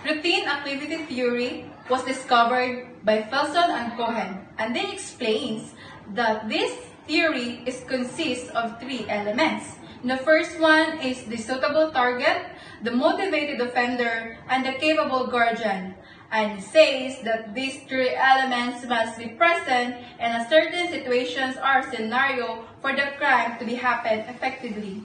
Routine activity theory was discovered by Felson and Cohen, and they explains that this theory consists of three elements. The first one is the suitable target, the motivated offender, and the capable guardian, and says that these three elements must be present in a certain situations or scenario for the crime to be happen effectively.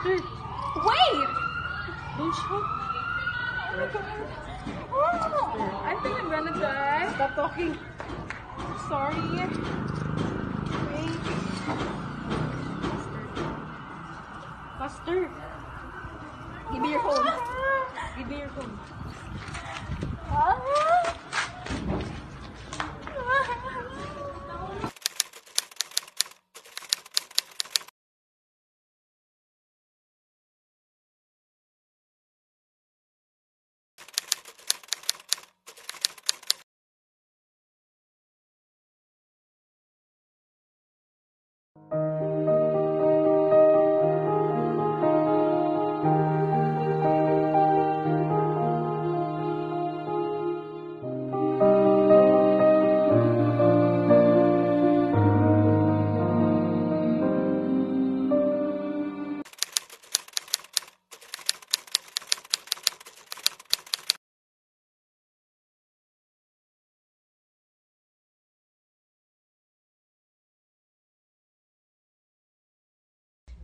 Wait! Don't shout. I think I'm gonna die. Stop talking. Sorry. Wait. Faster. Give me your phone. Give me your phone.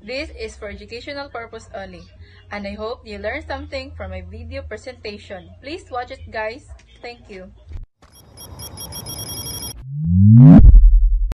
This is for educational purpose only, and I hope you learned something from my video presentation. Please watch it, guys. Thank you.